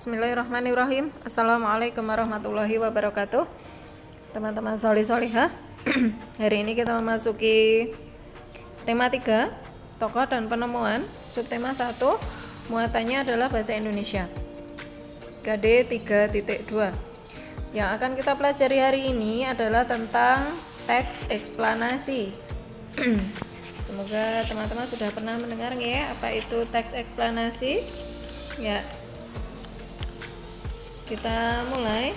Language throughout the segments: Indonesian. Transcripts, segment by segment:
Bismillahirrahmanirrahim. Assalamualaikum warahmatullahi wabarakatuh. Teman-teman solih-solihah, hari ini kita memasuki tema 3, tokoh dan penemuan. Subtema 1, muatannya adalah bahasa Indonesia. KD 3.2. Yang akan kita pelajari hari ini adalah tentang teks eksplanasi. Semoga teman-teman sudah pernah mendengar ya, apa itu teks eksplanasi? Ya, kita mulai.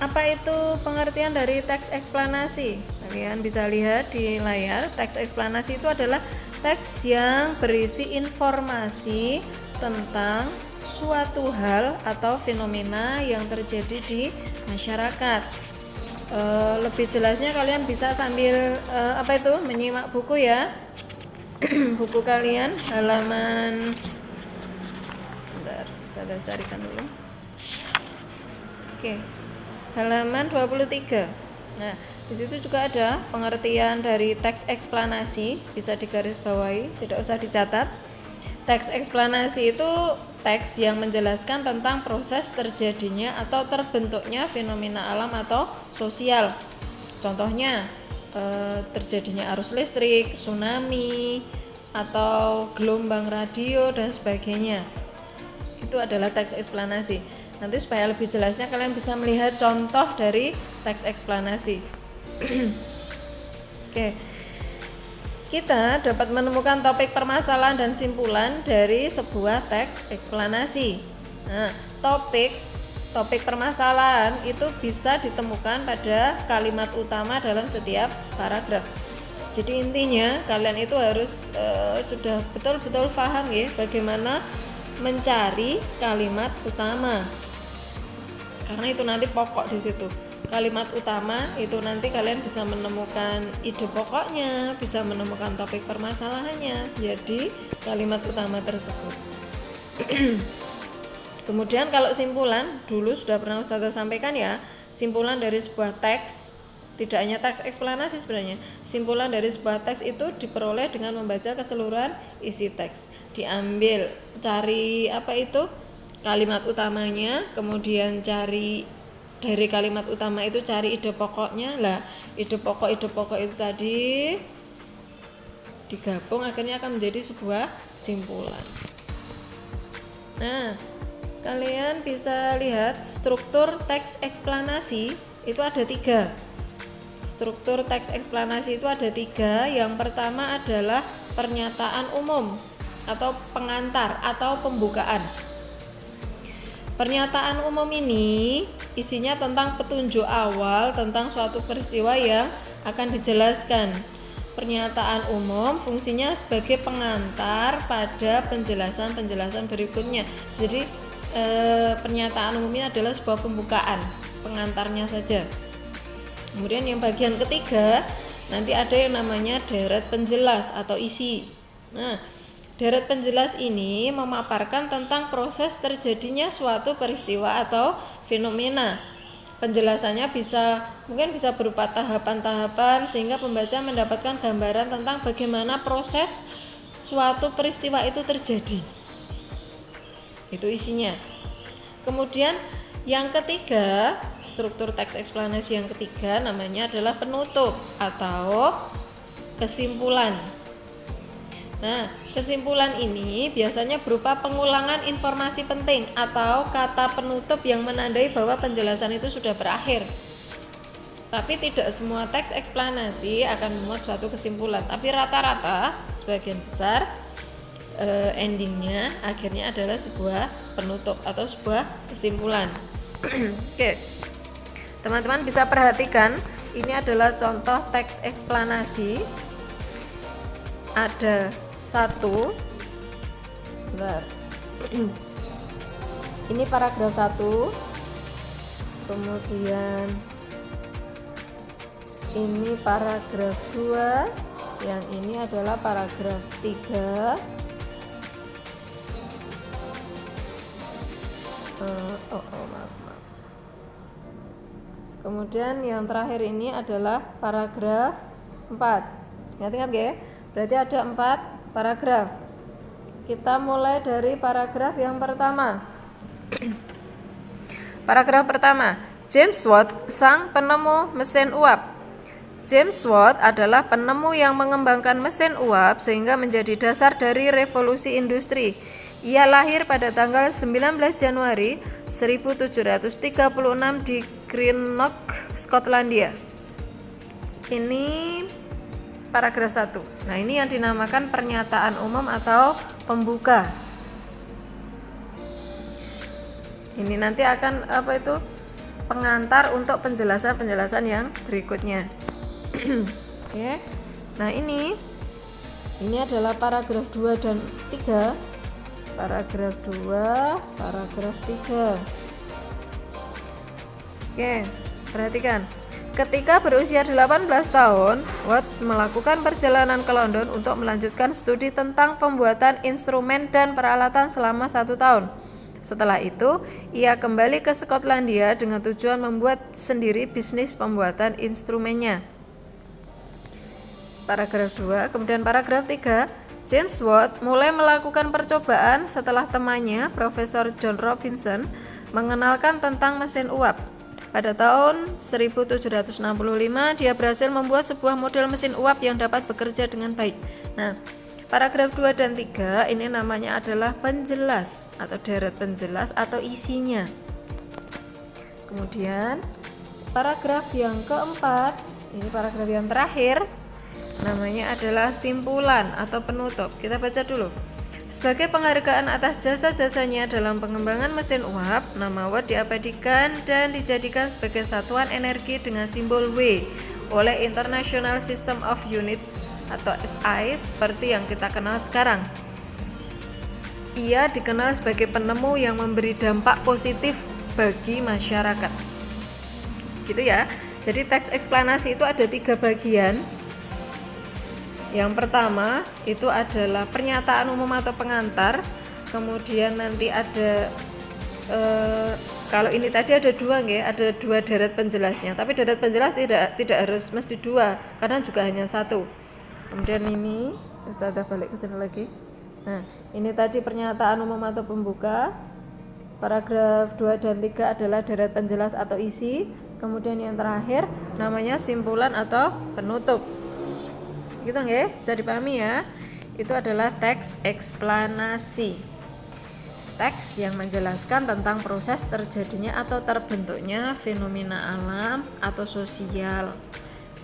Apa itu pengertian dari teks eksplanasi? Kalian bisa lihat di layar. Teks eksplanasi itu adalah teks yang berisi informasi tentang suatu hal atau fenomena yang terjadi di masyarakat. Lebih jelasnya kalian bisa sambil menyimak buku ya. Buku kalian halaman, sebentar, Ustazah carikan dulu. Oke, halaman 23. Nah, di situ juga ada pengertian dari teks eksplanasi, bisa digarisbawahi, tidak usah dicatat. Teks eksplanasi itu teks yang menjelaskan tentang proses terjadinya atau terbentuknya fenomena alam atau sosial. Contohnya, terjadinya arus listrik, tsunami, atau gelombang radio dan sebagainya. Itu adalah teks eksplanasi. Nanti supaya lebih jelasnya kalian bisa melihat contoh dari teks eksplanasi. Oke. Kita dapat menemukan topik permasalahan dan simpulan dari sebuah teks eksplanasi. Nah, topik permasalahan itu bisa ditemukan pada kalimat utama dalam setiap paragraf. Jadi intinya kalian itu harus sudah betul-betul paham ya bagaimana mencari kalimat utama. Karena itu nanti pokok di situ. Kalimat utama itu nanti kalian bisa menemukan ide pokoknya, bisa menemukan topik permasalahannya. Jadi kalimat utama tersebut. Kemudian kalau simpulan, dulu sudah pernah Ustazah sampaikan ya, simpulan dari sebuah teks, tidak hanya teks eksplanasi sebenarnya. Simpulan dari sebuah teks itu diperoleh dengan membaca keseluruhan isi teks. Diambil, cari kalimat utamanya, kemudian cari dari kalimat utama itu cari ide pokoknya. Lah, ide pokok itu tadi digabung akhirnya akan menjadi sebuah simpulan. Nah, kalian bisa lihat struktur teks eksplanasi itu ada 3. Struktur teks eksplanasi itu ada 3. Yang pertama adalah pernyataan umum atau pengantar atau pembukaan. Pernyataan umum ini isinya tentang petunjuk awal tentang suatu peristiwa yang akan dijelaskan. Pernyataan umum fungsinya sebagai pengantar pada penjelasan-penjelasan berikutnya. Jadi pernyataan umum ini adalah sebuah pembukaan, pengantarnya saja. Kemudian yang bagian ketiga nanti ada yang namanya deret penjelas atau isi. Nah, deret penjelas ini memaparkan tentang proses terjadinya suatu peristiwa atau fenomena. Penjelasannya mungkin bisa berupa tahapan-tahapan sehingga pembaca mendapatkan gambaran tentang bagaimana proses suatu peristiwa itu terjadi. Itu isinya. Kemudian yang ketiga, struktur teks eksplanasi yang ketiga namanya adalah penutup atau kesimpulan. Nah, kesimpulan ini biasanya berupa pengulangan informasi penting atau kata penutup yang menandai bahwa penjelasan itu sudah berakhir. Tapi tidak semua teks eksplanasi akan memuat suatu kesimpulan, tapi rata-rata sebagian besar endingnya akhirnya adalah sebuah penutup atau sebuah kesimpulan. Oke. Teman-teman bisa perhatikan, ini adalah contoh teks eksplanasi. Ada 1, sebentar. Ini paragraf 1, kemudian ini paragraf 2, yang ini adalah paragraf 3. Maaf. Kemudian yang terakhir ini adalah paragraf 4. Ingat-ingat ya, berarti ada 4 paragraf. Kita mulai dari paragraf yang pertama. Paragraf pertama, James Watt, sang penemu mesin uap. James Watt adalah penemu yang mengembangkan mesin uap sehingga menjadi dasar dari revolusi industri. Ia lahir pada tanggal 19 Januari 1736 di Greenock, Skotlandia. Ini paragraf 1. Nah, ini yang dinamakan pernyataan umum atau pembuka. Ini nanti akan pengantar untuk penjelasan-penjelasan yang berikutnya. Oke. Nah, ini adalah paragraf 2 dan 3. Paragraf 2, paragraf 3. Oke, perhatikan. Ketika berusia 18 tahun, Watt melakukan perjalanan ke London untuk melanjutkan studi tentang pembuatan instrumen dan peralatan selama 1 tahun. Setelah itu, ia kembali ke Skotlandia dengan tujuan membuat sendiri bisnis pembuatan instrumennya. Paragraf 2, kemudian paragraf 3, James Watt mulai melakukan percobaan setelah temannya, Profesor John Robinson, mengenalkan tentang mesin uap. Pada tahun 1765, dia berhasil membuat sebuah model mesin uap yang dapat bekerja dengan baik. Nah, paragraf 2 dan 3 ini namanya adalah penjelas atau deret penjelas atau isinya. Kemudian, paragraf yang keempat, ini paragraf yang terakhir, namanya adalah simpulan atau penutup. Kita baca dulu. Sebagai penghargaan atas jasa-jasanya dalam pengembangan mesin uap, nama Watt diabadikan dan dijadikan sebagai satuan energi dengan simbol W oleh International System of Units atau SI seperti yang kita kenal sekarang. Ia dikenal sebagai penemu yang memberi dampak positif bagi masyarakat. Gitu ya. Jadi teks eksplanasi itu ada 3 bagian. Yang pertama itu adalah pernyataan umum atau pengantar. Kemudian nanti ada kalau ini tadi ada 2 nggih, ada 2 deret penjelasnya. Tapi deret penjelas tidak harus mesti 2, kadang juga hanya 1. Kemudian ini Ustazah balik ke sini lagi. Nah, ini tadi pernyataan umum atau pembuka. Paragraf 2 dan 3 adalah deret penjelas atau isi. Kemudian yang terakhir namanya simpulan atau penutup. Gitu nggih? Bisa dipahami ya? Itu adalah teks eksplanasi. Teks yang menjelaskan tentang proses terjadinya atau terbentuknya fenomena alam atau sosial.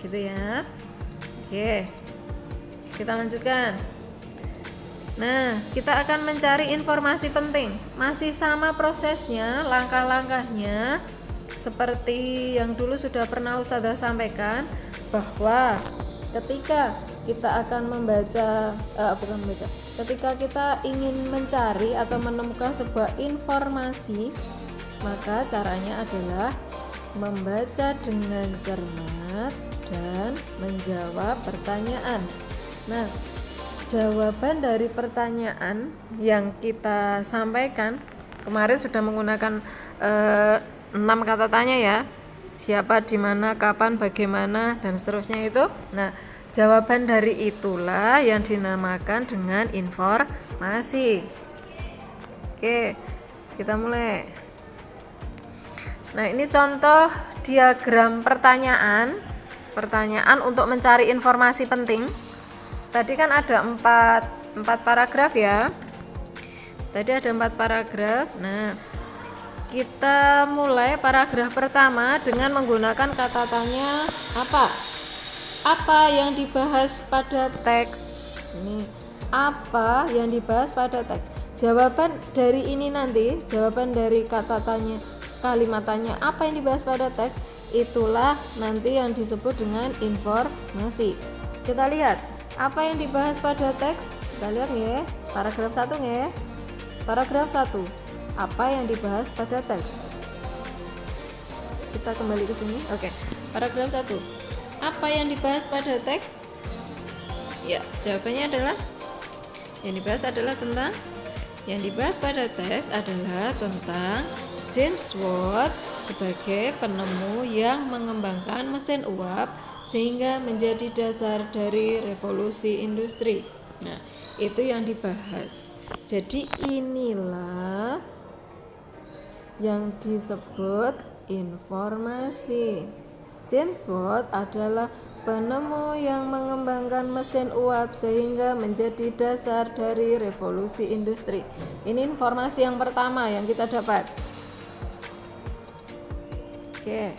Gitu ya. Oke. Kita lanjutkan. Nah, kita akan mencari informasi penting. Masih sama prosesnya, langkah-langkahnya seperti yang dulu sudah pernah Ustazah sampaikan, bahwa ketika kita akan ketika kita ingin mencari atau menemukan sebuah informasi, maka caranya adalah membaca dengan cermat dan menjawab pertanyaan. Nah, jawaban dari pertanyaan yang kita sampaikan kemarin sudah menggunakan 6 kata tanya ya. Siapa, di mana, kapan, bagaimana, dan seterusnya itu. Nah, jawaban dari itulah yang dinamakan dengan informasi. Oke, kita mulai. Nah, ini contoh diagram pertanyaan untuk mencari informasi penting. Tadi kan ada 4 paragraf ya. Tadi ada 4 paragraf. Nah, kita mulai paragraf pertama dengan menggunakan kata tanya apa? Apa yang dibahas pada teks? Ini apa yang dibahas pada teks? Jawaban dari ini nanti, jawaban dari kata tanya, kalimat tanya apa yang dibahas pada teks, itulah nanti yang disebut dengan informasi. Kita lihat, apa yang dibahas pada teks? Kita lihat ya, paragraf 1 ya. Paragraf 1. Apa yang dibahas pada teks? Kita kembali ke sini. Oke. Paragraf 1. Apa yang dibahas pada teks? Ya, jawabannya adalah yang dibahas pada teks adalah tentang James Watt sebagai penemu yang mengembangkan mesin uap sehingga menjadi dasar dari revolusi industri. Nah, itu yang dibahas. Jadi inilah yang disebut informasi. James Watt adalah penemu yang mengembangkan mesin uap sehingga menjadi dasar dari revolusi industri. Ini informasi yang pertama yang kita dapat. Oke.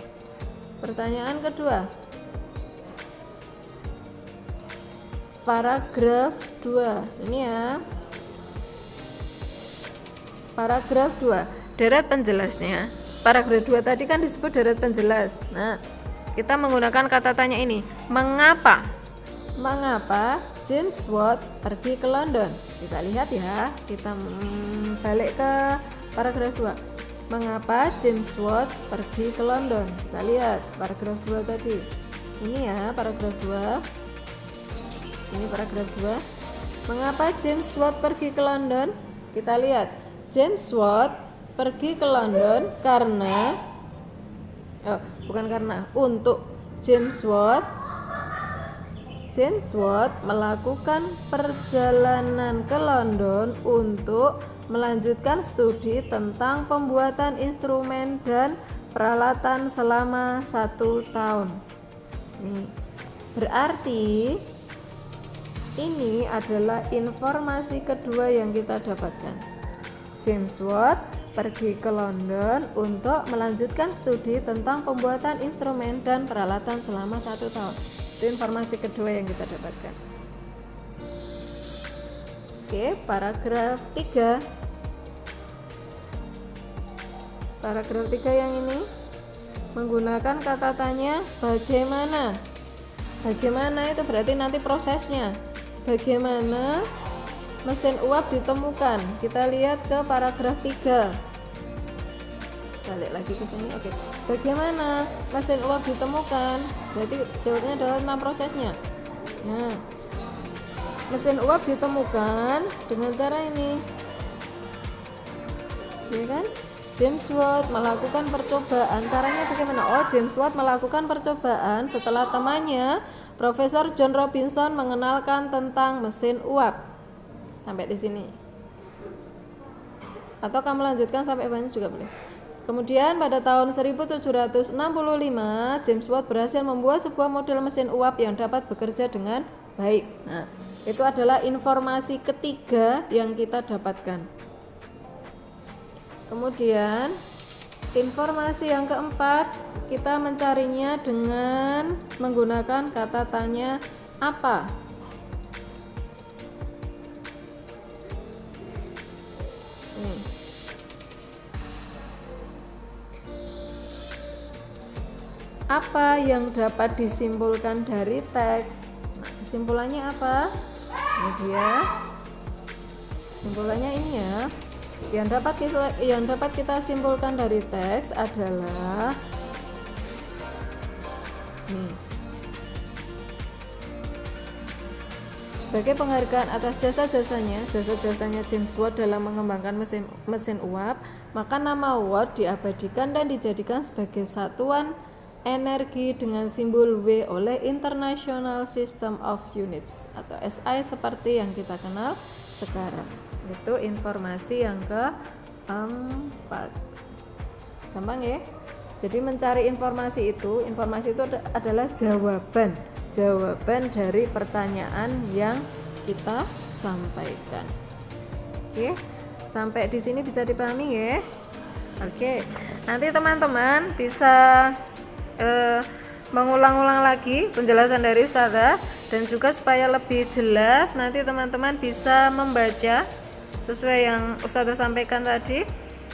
Pertanyaan kedua. Paragraf 2. Ini ya. Paragraf 2. Deret penjelasnya. Paragraf 2 tadi kan disebut deret penjelas. Nah, kita menggunakan kata tanya ini. Mengapa? Mengapa James Watt pergi ke London? Kita lihat ya. Kita balik ke paragraf 2. Mengapa James Watt pergi ke London? Kita lihat paragraf 2 tadi. Ini ya paragraf 2. Ini paragraf 2. Mengapa James Watt pergi ke London? Kita lihat. James Watt pergi ke London karena untuk James Watt melakukan perjalanan ke London untuk melanjutkan studi tentang pembuatan instrumen dan peralatan selama 1 tahun. Berarti ini adalah informasi kedua yang kita dapatkan. James Watt pergi ke London untuk melanjutkan studi tentang pembuatan instrumen dan peralatan selama 1 tahun. Itu informasi kedua yang kita dapatkan. Oke, paragraf 3. Paragraf 3 yang ini menggunakan kata tanya bagaimana. Bagaimana itu berarti nanti prosesnya. Bagaimana mesin uap ditemukan? Kita lihat ke paragraf 3. Balik lagi ke sini. Oke. Bagaimana mesin uap ditemukan? Berarti jawabnya adalah tentang prosesnya. Nah, mesin uap ditemukan dengan cara ini. Ya kan? James Watt melakukan percobaan. Caranya bagaimana? Oh, James Watt melakukan percobaan setelah temannya Profesor John Robinson mengenalkan tentang mesin uap. Sampai di sini. Atau kamu lanjutkan sampai banyak juga boleh. Kemudian pada tahun 1765, James Watt berhasil membuat sebuah model mesin uap yang dapat bekerja dengan baik. Nah, itu adalah informasi ketiga yang kita dapatkan. Kemudian informasi yang keempat, kita mencarinya dengan menggunakan kata tanya apa. Nih. Apa yang dapat disimpulkan dari teks? Nah, kesimpulannya apa? Ini dia. Kesimpulannya ini ya. Yang dapat kita simpulkan dari teks adalah nih. Sebagai penghargaan atas jasa-jasanya James Watt dalam mengembangkan mesin uap, maka nama Watt diabadikan dan dijadikan sebagai satuan energi dengan simbol W oleh International System of Units atau SI seperti yang kita kenal sekarang. Itu informasi yang keempat. Gampang ya? Jadi mencari informasi itu adalah jawaban dari pertanyaan yang kita sampaikan. Oke, sampai di sini bisa dipahami ya? Oke, nanti teman-teman bisa mengulang-ulang lagi penjelasan dari Ustazah, dan juga supaya lebih jelas nanti teman-teman bisa membaca sesuai yang Ustazah sampaikan tadi.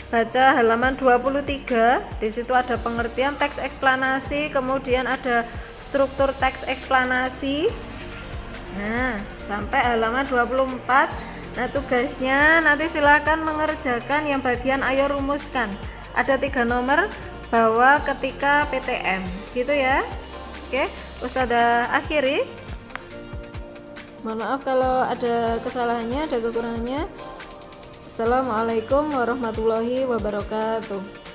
Baca halaman 23, di situ ada pengertian teks eksplanasi, kemudian ada struktur teks eksplanasi. Nah, sampai halaman 24. Nah, tugasnya nanti silakan mengerjakan yang bagian ayo rumuskan. Ada 3 nomor bahwa ketika PTM, gitu ya. Oke, Ustazah akhiri. Mohon maaf kalau ada kesalahannya, ada kekurangannya. Assalamualaikum warahmatullahi wabarakatuh.